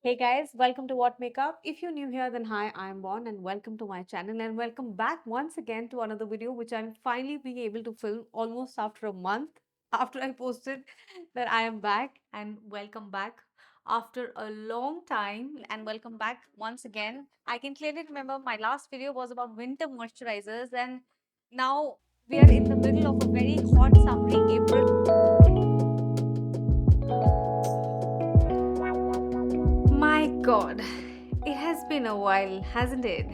Hey guys, welcome to What Makeup. If you're new here, then hi, I'm Bon and welcome to my channel and welcome back once again to another video which I'm finally being able to film almost after a month after I posted that I am back, and welcome back after a long time and welcome back once again. I can clearly remember my last video was about winter moisturizers, and now we are in the middle of a very hot summery April. My god, it has been a while, hasn't it?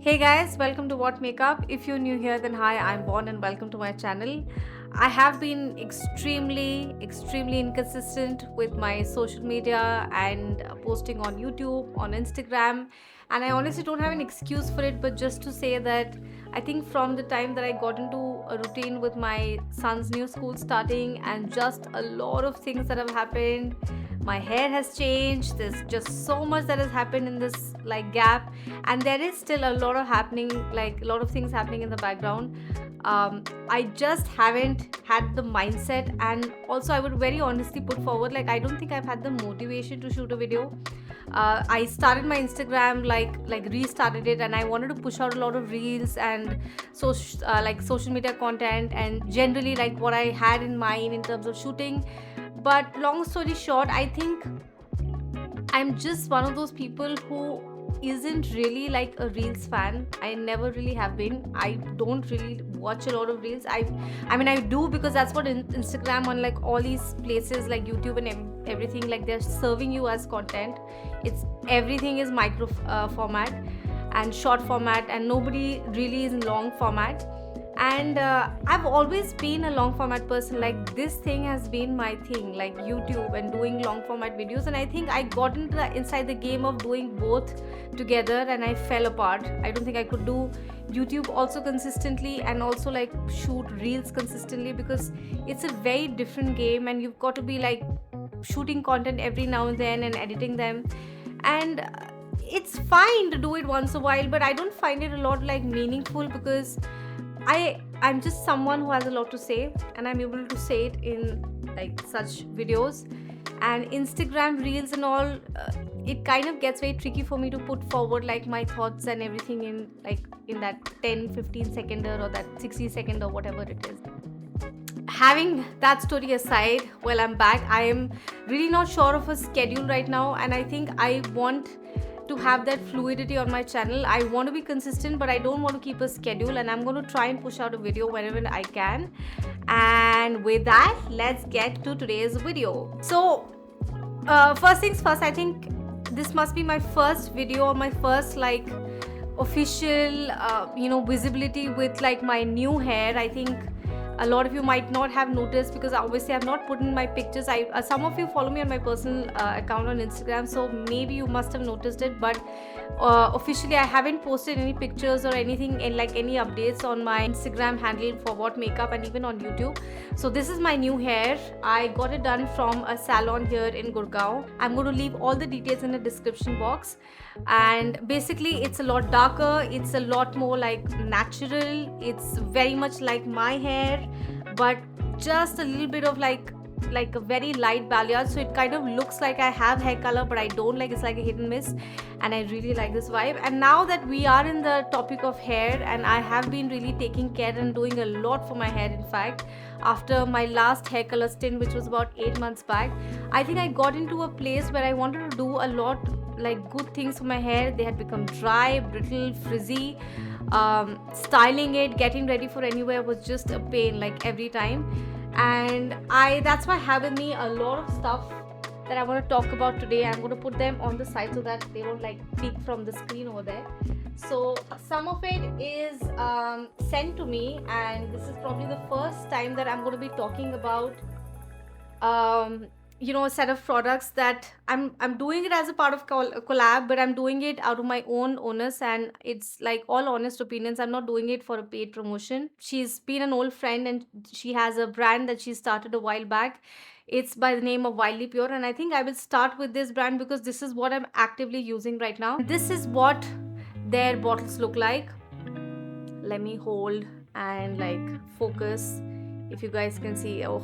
Hey guys, welcome to What Makeup. If you're new here, then hi, I'm Bon and welcome to my channel. I have been extremely inconsistent with my social media and posting on YouTube, on Instagram, and I honestly don't have an excuse for it, but just to say that I think from the time that I got into a routine with my son's new school starting and just a lot of things that have happened, my hair has changed, there's just so much that has happened in this like gap, and there is still a lot of happening, like a lot of things happening in the background. I just haven't had the mindset, and also I would very honestly put forward, like I don't think I've had the motivation to shoot a video. I started my Instagram, like restarted it, and I wanted to push out a lot of reels and like social media content and generally like what I had in mind in terms of shooting. But long story short, I think I'm just one of those people who isn't really like a reels fan. I never really have been. I don't really watch a lot of reels. I mean I do because that's what Instagram on like all these places like YouTube and everything, like they're serving you as content. It's everything is micro format and short format, and nobody really is in long format. And I've always been a long format person. Like this thing has been my thing, like YouTube and doing long format videos, and I think I got into inside the game of doing both together and I fell apart. I don't think I could do YouTube also consistently and also like shoot reels consistently, because it's a very different game and you've got to be like shooting content every now and then and editing them. And it's fine to do it once a while, but I don't find it a lot like meaningful, because I'm just someone who has a lot to say and I'm able to say it in like such videos. And Instagram reels and all, it kind of gets very tricky for me to put forward like my thoughts and everything in like in that 10-15 second or that 60 second or whatever it is. Having that story aside, well, I'm back. I am really not sure of a schedule right now, and I think I want to have that fluidity on my channel. I want to be consistent, but I don't want to keep a schedule, and I'm going to try and push out a video whenever I can. And with that, let's get to today's video. So first things first, I think this must be my first video or my first like official visibility with like my new hair. I think a lot of you might not have noticed, because obviously I've not put in my pictures. I some of you follow me on my personal account on Instagram, so maybe you must have noticed it, but officially I haven't posted any pictures or anything in like any updates on my Instagram handle for What Makeup and even on YouTube. So this is my new hair. I got it done from a salon here in Gurgaon. I'm going to leave all the details in the description box. And basically it's a lot darker, it's a lot more like natural, it's very much like my hair, but just a little bit of like a very light balayage, so it kind of looks like I have hair color, but I don't. Like it's like a hit and miss, and I really like this vibe. And now that we are in the topic of hair, and I have been really taking care and doing a lot for my hair, in fact, after my last hair color stint, which was about 8 months back, I think I got into a place where I wanted to do a lot like good things for my hair. They had become dry, brittle, frizzy. Styling it, getting ready for anywhere was just a pain, like every time. And that's why I have with me a lot of stuff that I want to talk about today. I'm going to put them on the side so that they don't like peek from the screen over there. So some of it is sent to me, and this is probably the first time that I'm going to be talking about a set of products that I'm doing it as a part of collab, but I'm doing it out of my own onus, and it's like all honest opinions. I'm not doing it for a paid promotion. She's been an old friend, and she has a brand that she started a while back. It's by the name of Wildly Pure, and I think I will start with this brand because this is what I'm actively using right now. This is what their bottles look like. Let me hold and like focus if you guys can see. Oh,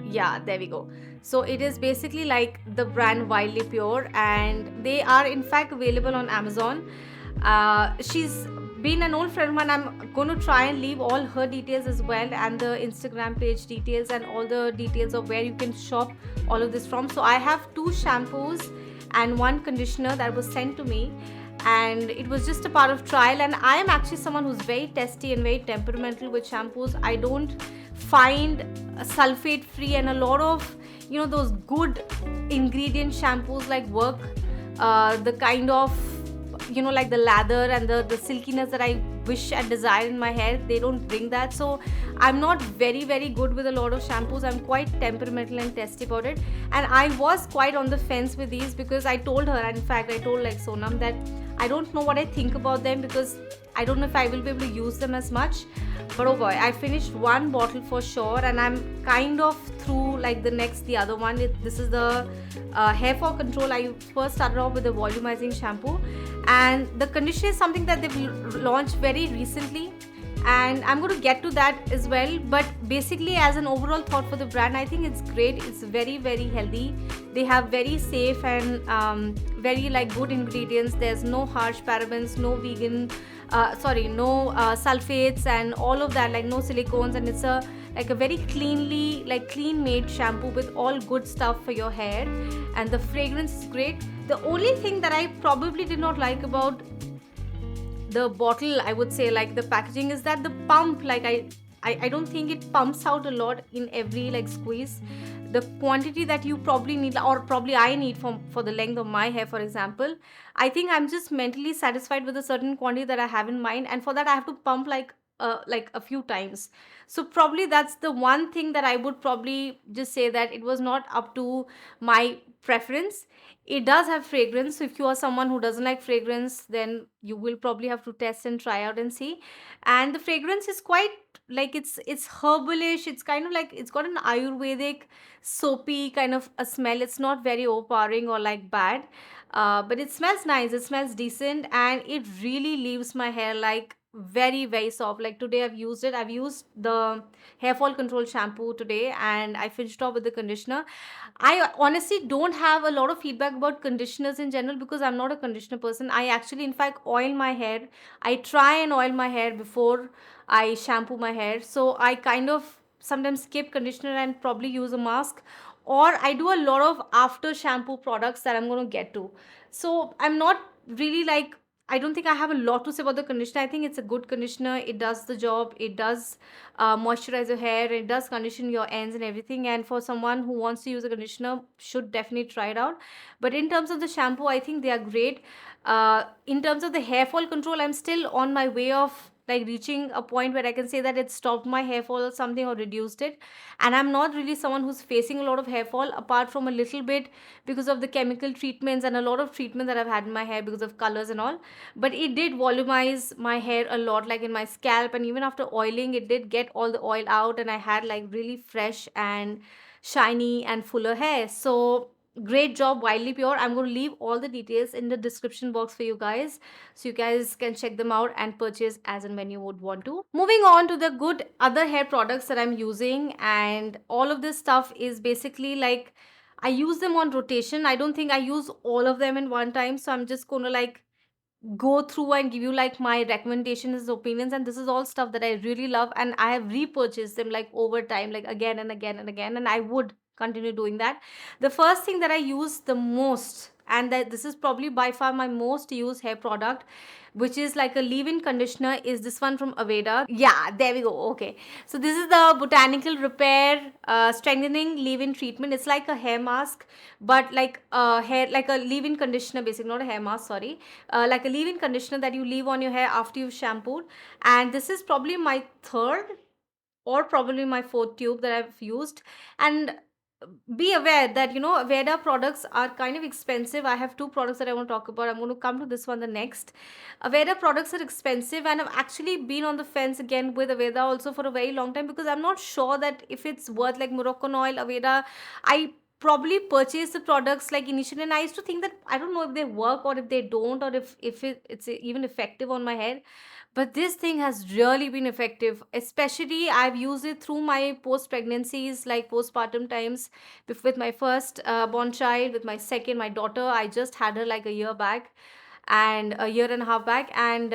Yeah, there we go. So it is basically like the brand Wildly Pure, and they are in fact available on Amazon. She's been an old friend of mine. I'm going to try and leave all her details as well, and the Instagram page details, and all the details of where you can shop all of this from. So I have two shampoos and one conditioner that was sent to me, and it was just a part of trial. And I am actually someone who's very testy and very temperamental with shampoos. I don't find sulfate free and a lot of, you know, those good ingredient shampoos like work, the kind of, you know, like the lather and the silkiness that I wish and desire in my hair, they don't bring that. So I'm not very good with a lot of shampoos. I'm quite temperamental and testy about it, and I was quite on the fence with these because I told her, and in fact I told like Sonam, that I don't know what I think about them because I don't know if I will be able to use them as much. But oh boy, I finished one bottle for sure, and I'm kind of through like the other one. This is the hair fall control. I first started off with the volumizing shampoo, and the conditioner is something that they've launched very recently, and I'm going to get to that as well. But basically, as an overall thought for the brand, I think it's great. It's very healthy. They have very safe and very like good ingredients. There's no harsh parabens, no vegan no sulfates and all of that, like no silicones, and it's a like a very clean made shampoo with all good stuff for your hair, and the fragrance is great. The only thing that I probably did not like about the bottle, I would say, like the packaging, is that the pump, like I don't think it pumps out a lot in every like squeeze. The quantity that you probably need, or probably I need for the length of my hair, for example, I think I'm just mentally satisfied with a certain quantity that I have in mind, and for that I have to pump like a few times. So probably that's the one thing that I would probably just say that it was not up to my preference. It does have fragrance, so if you are someone who doesn't like fragrance, then you will probably have to test and try out and see. And the fragrance is quite like it's herbalish. It's kind of like it's got an Ayurvedic soapy kind of a smell. It's not very overpowering or like bad, but it smells nice, it smells decent, and it really leaves my hair like very soft. Like today I've used the hair fall control shampoo today, and I finished off with the conditioner. I honestly don't have a lot of feedback about conditioners in general because I'm not a conditioner person. I actually in fact oil my hair. I try and oil my hair before I shampoo my hair, so I kind of sometimes skip conditioner and probably use a mask, or I do a lot of after shampoo products that I'm going to get to. So I'm not really like, I don't think I have a lot to say about the conditioner. I think it's a good conditioner. It does the job. It does moisturize your hair. It does condition your ends and everything. And for someone who wants to use a conditioner, should definitely try it out. But in terms of the shampoo, I think they are great. In terms of the hair fall control, I'm still on my way of like reaching a point where I can say that it stopped my hair fall or something, or reduced it. And I'm not really someone who's facing a lot of hair fall, apart from a little bit because of the chemical treatments and a lot of treatment that I've had in my hair because of colors and all. But it did volumize my hair a lot, like in my scalp, and even after oiling it did get all the oil out, and I had like really fresh and shiny and fuller hair. So great job, Wildly Pure. I'm going to leave all the details in the description box for you guys, so you guys can check them out and purchase as and when you would want to. Moving on to the good other hair products that I'm using, and all of this stuff is basically like I use them on rotation. I don't think I use all of them in one time, so I'm just going to like go through and give you like my recommendations, opinions, and this is all stuff that I really love, and I have repurchased them like over time, like again and again and again, and I would continue doing that. The first thing that I use the most, and that this is probably by far my most used hair product, which is like a leave-in conditioner, is this one from Aveda. Yeah, there we go. Okay, so this is the Botanical Repair Strengthening Leave-in Treatment. It's like a hair mask, but like a hair, like a leave-in conditioner, basically not a hair mask, sorry, like a leave-in conditioner that you leave on your hair after you've shampooed. And this is probably my third or probably my fourth tube that I've used. And be aware that, you know, Aveda products are kind of expensive. I have two products that I want to talk about. I'm going to come to this one the next. Aveda products are expensive, and I've actually been on the fence again with Aveda also for a very long time, because I'm not sure that if it's worth, like Moroccan oil, Aveda, I probably purchased the products like initially, and I used to think that I don't know if they work or if they don't, or if it's even effective on my hair. But this thing has really been effective. Especially, I've used it through my post pregnancies, like postpartum times, with my first born child, with my second, my daughter. I just had her like a year back, and a year and a half back, and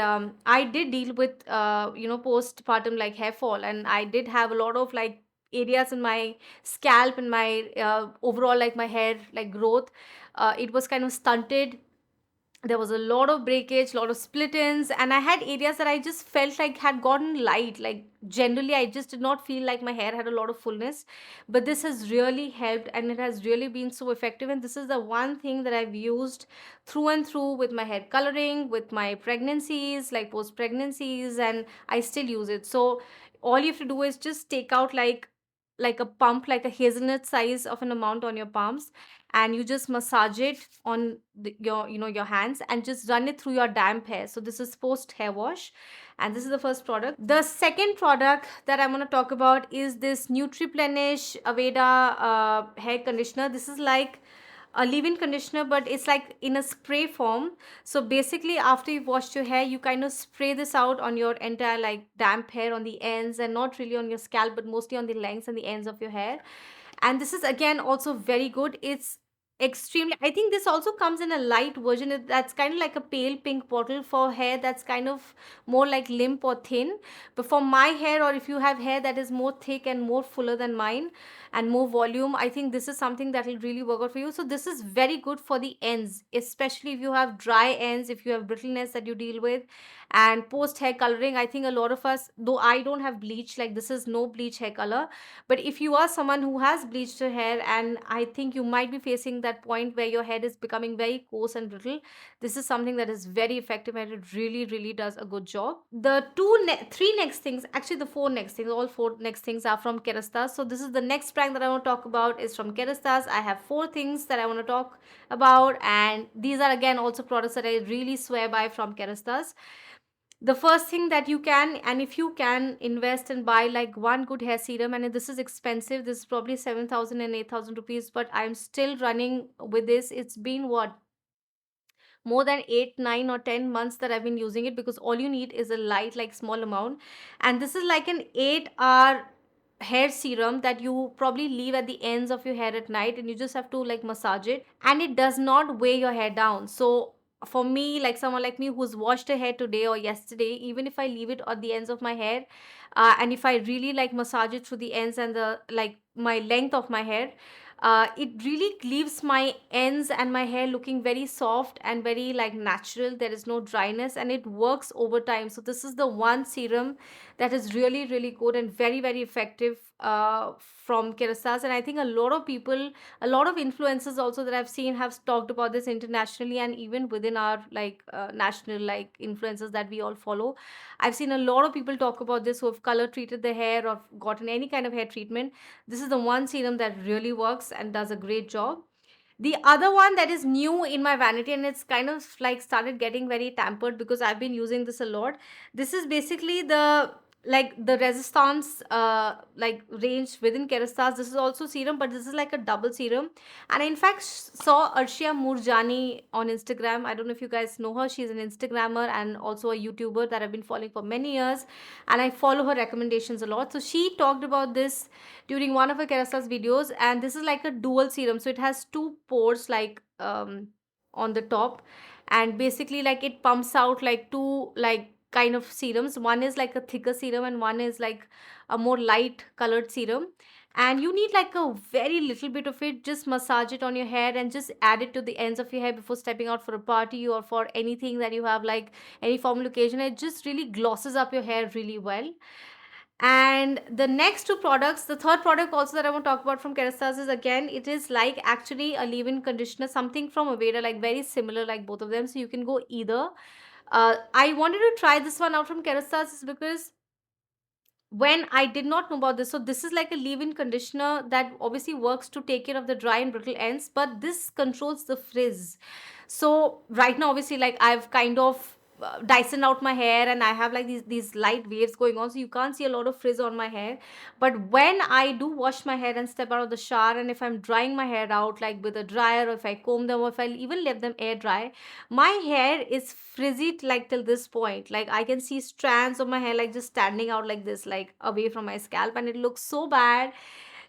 I did deal with postpartum like hair fall, and I did have a lot of like areas in my scalp and my overall like my hair like growth. It was kind of stunted. There was a lot of breakage, lot of split ends, and I had areas that I just felt like had gotten light. Like generally I just did not feel like my hair had a lot of fullness, but this has really helped, and it has really been so effective. And this is the one thing that I've used through and through with my hair coloring, with my pregnancies, like post pregnancies, and I still use it. So all you have to do is just take out like a pump, like a hazelnut size of an amount on your palms, and you just massage it on your hands, and just run it through your damp hair. So this is post hair wash, and this is the first product. The second product that I'm going to talk about is this Nutri-plenish Aveda hair conditioner. This is like a leave-in conditioner, but it's like in a spray form. So basically, after you've washed your hair, you kind of spray this out on your entire like damp hair on the ends, and not really on your scalp, but mostly on the lengths and the ends of your hair. And this is again also very good. It's extremely, I think this also comes in a light version. That's kind of like a pale pink bottle for hair that's kind of more like limp or thin. But for my hair, or if you have hair that is more thick and more fuller than mine and more volume, I think this is something that will really work out for you. So this is very good for the ends, especially if you have dry ends, if you have brittleness that you deal with. And post hair coloring, I think a lot of us, though I don't have bleach, like this is no bleach hair color, but if you are someone who has bleached your hair, and I think you might be facing that point where your hair is becoming very coarse and brittle, this is something that is very effective, and it really, really does a good job. The three next things, actually the four next things, all four next things are from Kerastase. So this is the next brand that I want to talk about, is from Kerastase. I have four things that I want to talk about, and these are again also products that I really swear by from Kerastase. The first thing that you can, and if you can, invest and buy like one good hair serum. And this is expensive, this is probably 7,000 and 8,000 rupees, but I'm still running with this. It's been what, more than 8, 9 or 10 months that I've been using it, because all you need is a light like small amount. And this is like an 8-hour hair serum that you probably leave at the ends of your hair at night, and you just have to like massage it, and it does not weigh your hair down. So for me, like someone like me who's washed her hair today or yesterday, even if I leave it at the ends of my hair, and if I really like massage it through the ends and the like my length of my hair, it really leaves my ends and my hair looking very soft and very like natural. There is no dryness, and it works over time. So this is the one serum that is really, really good and very, very effective from Kerastase. And I think a lot of people, a lot of influencers also that I've seen have talked about this internationally, and even within our like national like influencers that we all follow. I've seen a lot of people talk about this who have color treated their hair or gotten any kind of hair treatment. This is the one serum that really works and does a great job. The other one that is new in my vanity, and it's kind of like started getting very tampered because I've been using this a lot. This is basically the like the resistance like range within Kerastase. This is also serum, but this is like a double serum. And I in fact saw Arshia Murjani on Instagram. I don't know if you guys know her. She's an Instagrammer and also a YouTuber that I've been following for many years, and I follow her recommendations a lot. So she talked about this during one of her Kerastase videos, and this is like a dual serum. So it has two pores like on the top, and basically like it pumps out like two like kind of serums. One is like a thicker serum, and one is like a more light colored serum. And you need like a very little bit of it. Just massage it on your hair and just add it to the ends of your hair before stepping out for a party or for anything that you have, like any formal occasion. It just really glosses up your hair really well. And the next two products, the third product also that I want to talk about from Kerastase is, again, it is like actually a leave-in conditioner, something from Aveda, like very similar like both of them. So you can go either. I wanted to try this one out from Kerastase because when I did not know about this, so this is like a leave-in conditioner that obviously works to take care of the dry and brittle ends, but this controls the frizz. So right now, obviously, like I've kind of Dyson out my hair, and I have like these light waves going on, so you can't see a lot of frizz on my hair. But when I do wash my hair and step out of the shower, and if I'm drying my hair out like with a dryer, or if I comb them, or if I even let them air dry, my hair is frizzy like till this point. Like I can see strands of my hair like just standing out like this, like away from my scalp, and it looks so bad.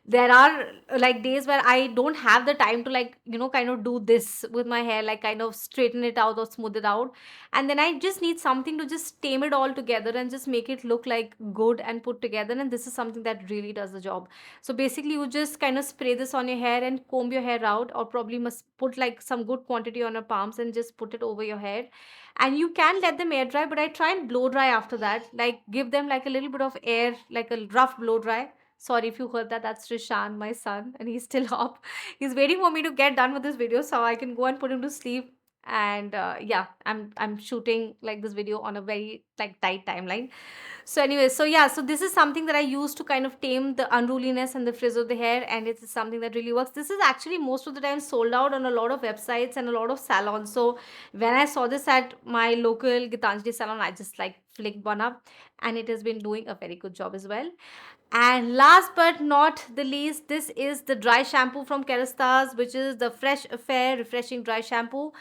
There are like days where I don't have the time to, like, kind of do this with my hair, like kind of straighten it out or smooth it out. And then I just need something to just tame it all together and just make it look like good and put together. And this is something that really does the job. So basically, you just kind of spray this on your hair and comb your hair out, or probably must put like some good quantity on your palms and just put it over your hair. And you can let them air dry, but I try and blow dry after that, like give them like a little bit of air, like a rough blow dry. Sorry if you heard that. That's Rishan, my son, and he's still up. He's waiting for me to get done with this video so I can go and put him to sleep. And yeah, I'm shooting like this video on a very like tight timeline. So anyway, so yeah, so this is something that I use to kind of tame the unruliness and the frizz of the hair, and it is something that really works. This is actually most of the time sold out on a lot of websites and a lot of salons. So when I saw this at my local Gitanjali salon, I just like flicked one up, and it has been doing a very good job as well. And last but not the least, this is the dry shampoo from Kerastase, which is the Fresh Affair Refreshing Dry Shampoo.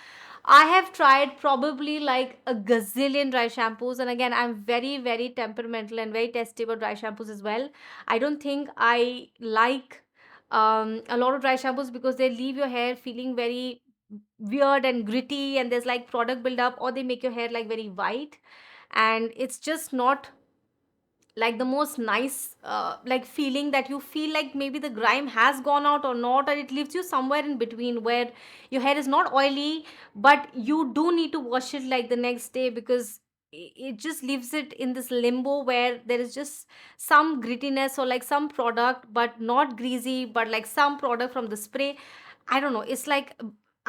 I have tried probably like a gazillion dry shampoos, and again, I'm very, very temperamental and very testy about dry shampoos as well. I don't think I like a lot of dry shampoos because they leave your hair feeling very weird and gritty, and there's like product buildup, or they make your hair like very white, and it's just not like the most nice like feeling that you feel like maybe the grime has gone out or not, or it leaves you somewhere in between where your hair is not oily, but you do need to wash it like the next day, because it just leaves it in this limbo where there is just some grittiness or like some product, but not greasy, but like some product from the spray. I don't know, it's like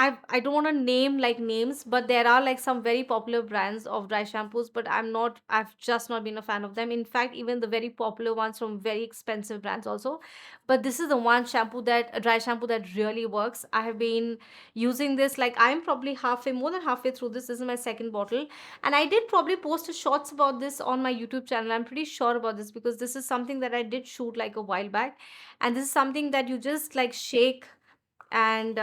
I don't want to name like names, but there are like some very popular brands of dry shampoos, but I've just not been a fan of them. In fact, even the very popular ones from very expensive brands also. But this is the one shampoo that a dry shampoo that really works. I have been using this, like I'm probably more than halfway through this. This is my second bottle. And I did probably post a shorts about this on my YouTube channel. I'm pretty sure about this because this is something that I did shoot like a while back. And this is something that you just like shake and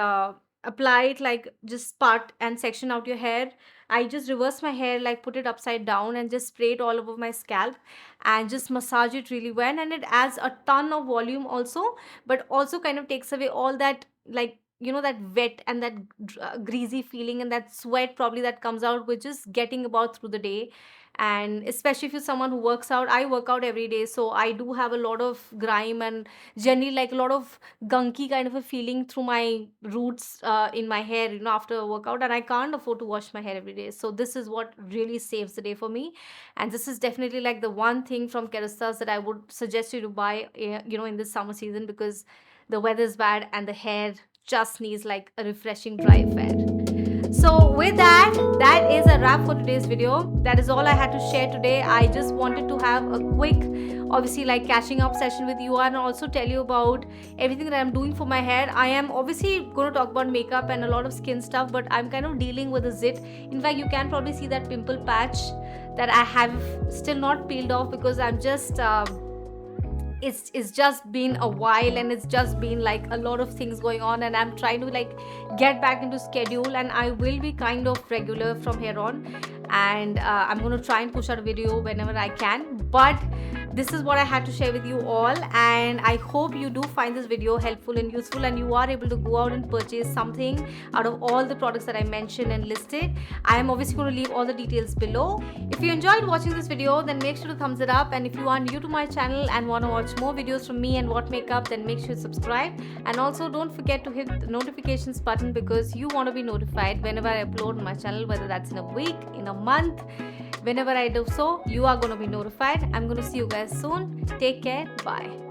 apply it, like just part and section out your hair. I just reverse my hair, like put it upside down and just spray it all over my scalp and just massage it really well, and it adds a ton of volume also, but also kind of takes away all that, like, that wet and that greasy feeling and that sweat probably that comes out, which is getting about through the day. And especially if you're someone who works out, I work out every day, so I do have a lot of grime and generally like a lot of gunky kind of a feeling through my roots in my hair, after a workout, and I can't afford to wash my hair every day. So this is what really saves the day for me, and this is definitely like the one thing from Kerastase that I would suggest you to buy, in this summer season, because the weather is bad and the hair just needs like a refreshing dry affair. So with that, that is a wrap for today's video. That is all I had to share today. I just wanted to have a quick, obviously, like catching up session with you, and also tell you about everything that I'm doing for my hair. I am obviously going to talk about makeup and a lot of skin stuff, but I'm kind of dealing with a zit. In fact, you can probably see that pimple patch that I have still not peeled off, because I'm just it's just been a while, and it's just been like a lot of things going on, and I'm trying to like get back into schedule, and I will be kind of regular from here on, and I'm going to try and push out a video whenever I can. But this is what I had to share with you all, and I hope you do find this video helpful and useful, and you are able to go out and purchase something out of all the products that I mentioned and listed. I am obviously going to leave all the details below. If you enjoyed watching this video, then make sure to thumbs it up, and if you are new to my channel and want to watch more videos from me and What Makeup, then make sure to subscribe, and also don't forget to hit the notifications button, because you want to be notified whenever I upload on my channel, whether that's in a week, in a month. Whenever I do so, you are going to be notified. I'm going to see you guys soon. Take care. Bye.